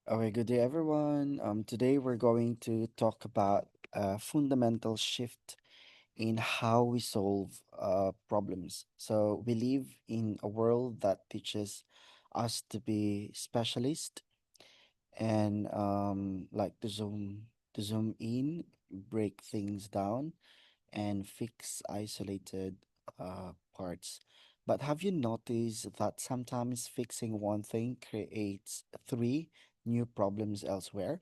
Okay, good day, everyone. Today we're going to talk about a fundamental shift in how we solve problems. So we live in a world that teaches us to be specialist and like to zoom in, break things down, and fix isolated parts. But have you noticed that sometimes fixing one thing creates three new problems elsewhere?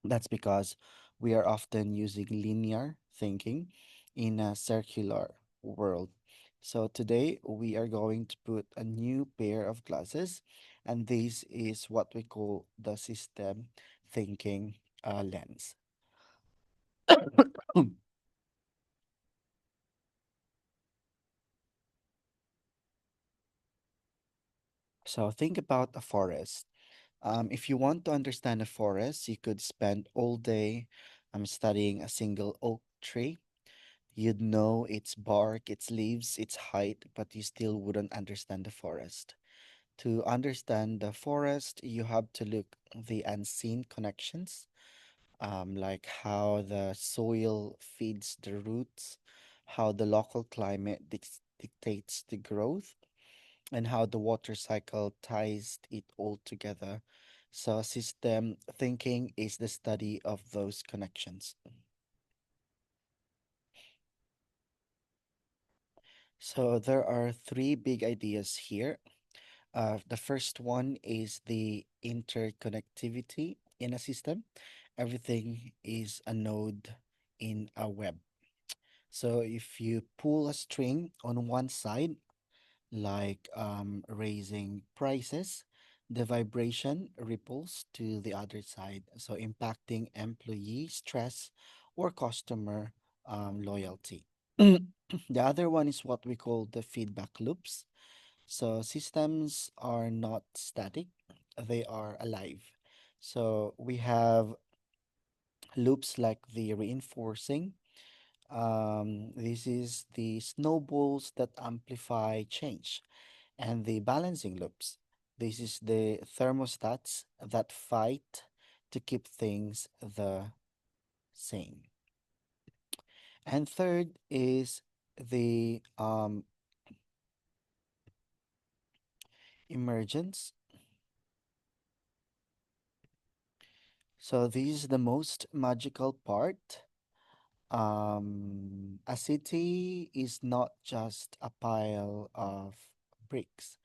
That's because we are often using linear thinking in a circular world. So today we are going to put a new pair of glasses, and this is what we call the system thinking lens. So think about a forest. If you want to understand a forest, you could spend all day studying a single oak tree. You'd know its bark, its leaves, its height, but you still wouldn't understand the forest. To understand the forest, you have to look the unseen connections, like how the soil feeds the roots, how the local climate dictates the growth, and how the water cycle ties it all together. So, system thinking is the study of those connections. So, there are three big ideas here. The first one is the interconnectivity in a system. Everything is a node in a web. So, if you pull a string on one side, like raising prices, the vibration ripples to the other side, so impacting employee stress or customer loyalty. The other one is what we call the feedback loops. So systems are not static, they are alive. So we have loops like the reinforcing. This is the snowballs that amplify change, and the balancing loops. This is the thermostats that fight to keep things the same. And third is the emergence. So this is the most magical part. A city is not just a pile of bricks.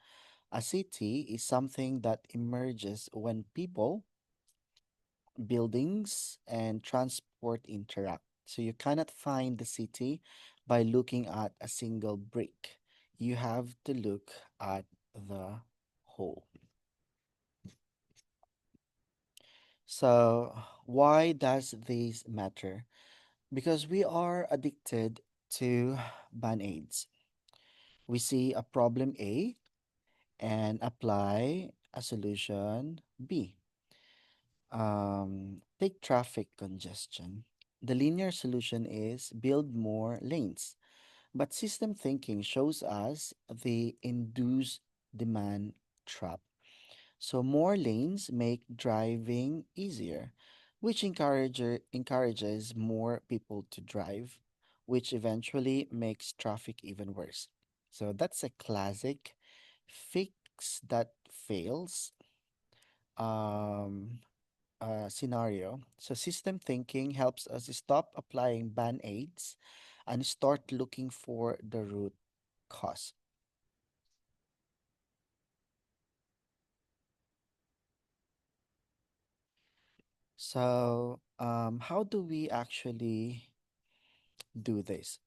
A city is something that emerges when people, buildings, and transport interact. So you cannot find the city by looking at a single brick. You have to look at the whole. So, why does this matter? Because we are addicted to band aids. We see a problem A and apply a solution B. Take traffic congestion. The linear solution is build more lanes, but system thinking shows us the induced demand trap. So more lanes make driving easier, which encourages more people to drive, which eventually makes traffic even worse. So that's a classic fix that fails um, scenario. So system thinking helps us stop applying band-aids and start looking for the root cause. So how do we actually do this?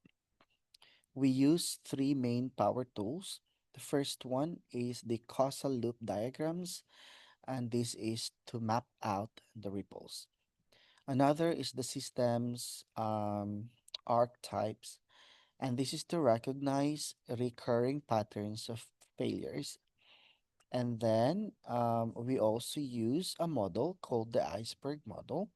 We use three main power tools. The first one is the causal loop diagrams, and this is to map out the ripples. Another is the system's archetypes, and this is to recognize recurring patterns of failures. And then we also use a model called the iceberg model.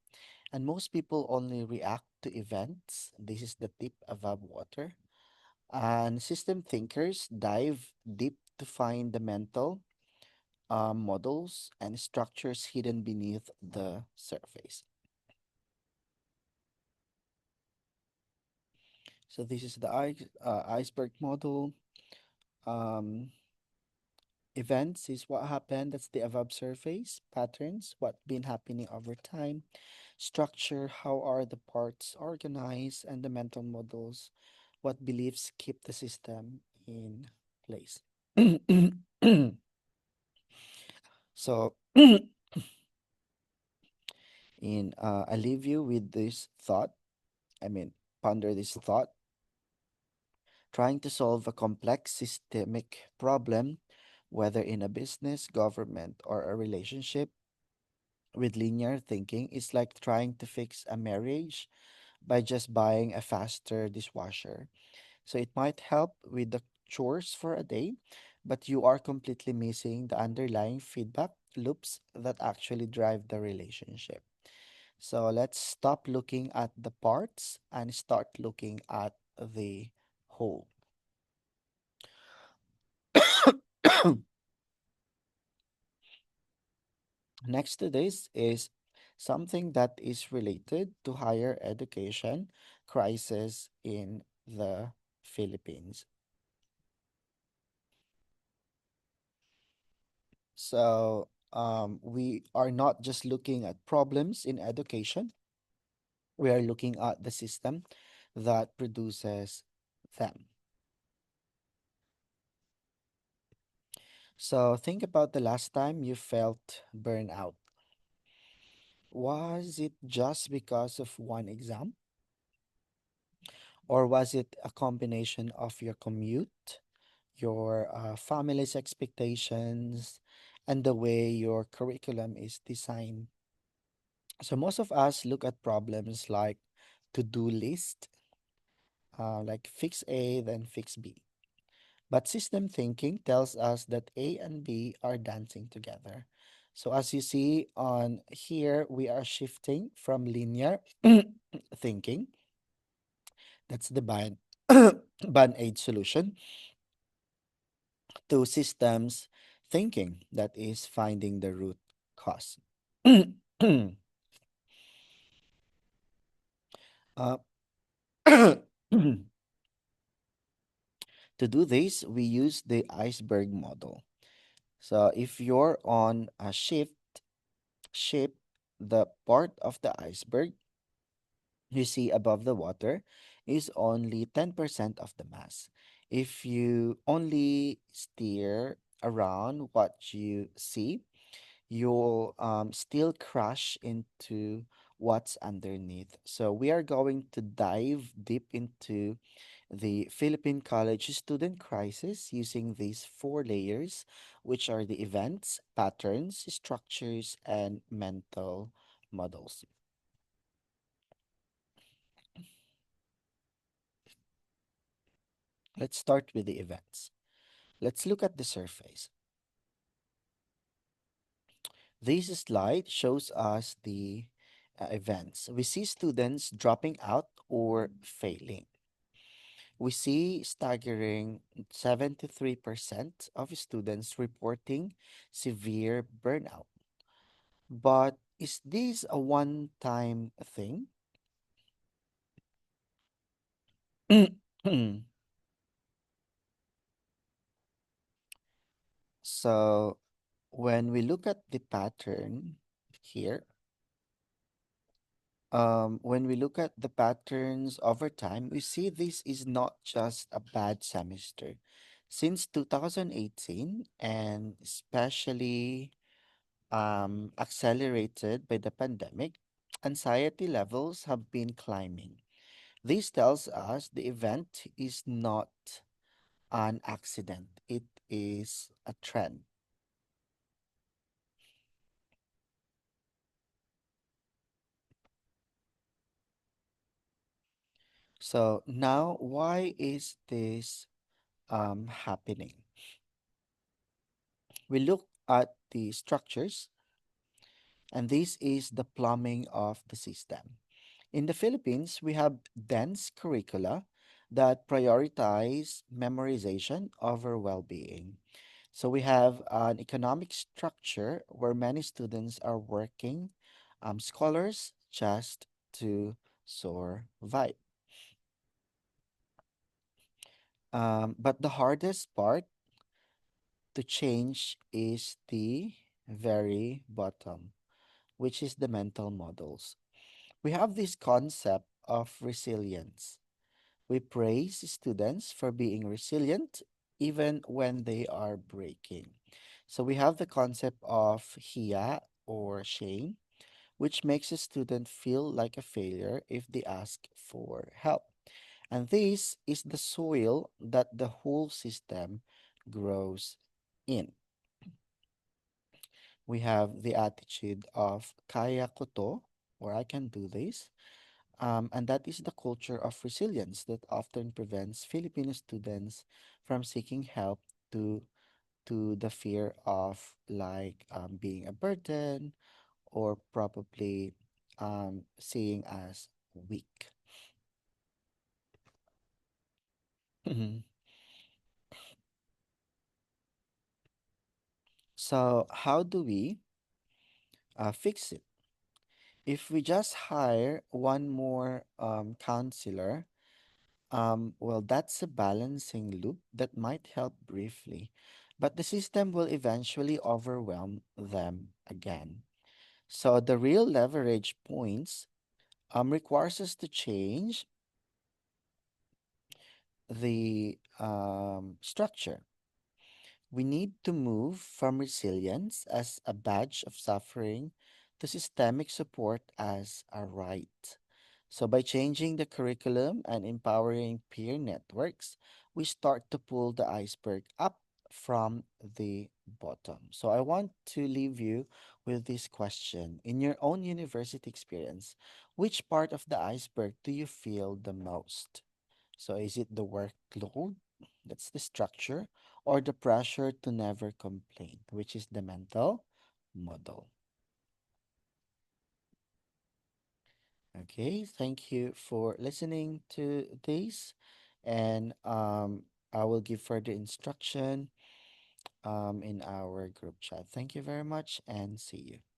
And most people only react to events. This is the tip above water. And system thinkers dive deep to find the mental, models and structures hidden beneath the surface. So this is the iceberg model. Um, Events is what happened. That's the above surface. Patterns, what been happening over time. Structure, how are the parts organized, and the mental models, what beliefs keep the system in place. So, I leave you with this thought. I mean, ponder this thought. Trying to solve a complex systemic problem, whether in a business, government, or a relationship, with linear thinking is like trying to fix a marriage by just buying a faster dishwasher. So it might help with the chores for a day, but you are completely missing the underlying feedback loops that actually drive the relationship. So let's stop looking at the parts and start looking at the whole. Next to this is something that is related to higher education crisis in the Philippines. So we are not just looking at problems in education, we are looking at the system that produces them. So think about the last time you felt burnout. Was it just because of one exam? Or was it a combination of your commute, your family's expectations, and the way your curriculum is designed? So most of us look at problems like to-do list, like fix A, then fix B. But system thinking tells us that A and B are dancing together. So as you see on here, we are shifting from linear thinking, that's the band-aid solution, to systems thinking, that is finding the root cause. uh, to do this, we use the iceberg model. So if you're on a ship, the part of the iceberg you see above the water is only 10% of the mass. If you only steer around what you see, you'll still crash into what's underneath. So we are going to dive deep into the Philippine college student crisis using these four layers, which are the events, patterns, structures, and mental models. Let's start with the events. Let's look at the surface. This slide shows us the events. We see students dropping out or failing. We see staggering 73% of students reporting severe burnout. But is this a one time thing? So, when we look at the pattern here, when we look at the patterns over time, we see this is not just a bad semester. Since 2018, and especially accelerated by the pandemic, anxiety levels have been climbing. This tells us the event is not an accident, it is a trend. So, now why is this happening? We look at the structures, and this is the plumbing of the system. In the Philippines, we have dense curricula that prioritize memorization over well being. So we have an economic structure where many students are working, scholars just to survive. But the hardest part to change is the very bottom, which is the mental models. We have this concept of resilience. We praise students for being resilient even when they are breaking. So we have the concept of hiya or shame, which makes a student feel like a failure if they ask for help. And this is the soil that the whole system grows in. We have the attitude of kaya ko to, or I can do this. And that is the culture of resilience that often prevents Filipino students from seeking help to the fear of like being a burden or probably seeing as weak. Mhm. So how do we fix it? If we just hire one more counselor, well, that's a balancing loop that might help briefly, but the system will eventually overwhelm them again. So the real leverage points requires us to change the structure. We need to move from resilience as a badge of suffering to systemic support as a right. So, by changing the curriculum and empowering peer networks, we start to pull the iceberg up from the bottom. So, I want to leave you with this question. In your own university experience, which part of the iceberg do you feel the most? So is it the workload, that's the structure, or the pressure to never complain, which is the mental model? Okay, thank you for listening to this. And I will give further instruction in our group chat. Thank you very much and see you.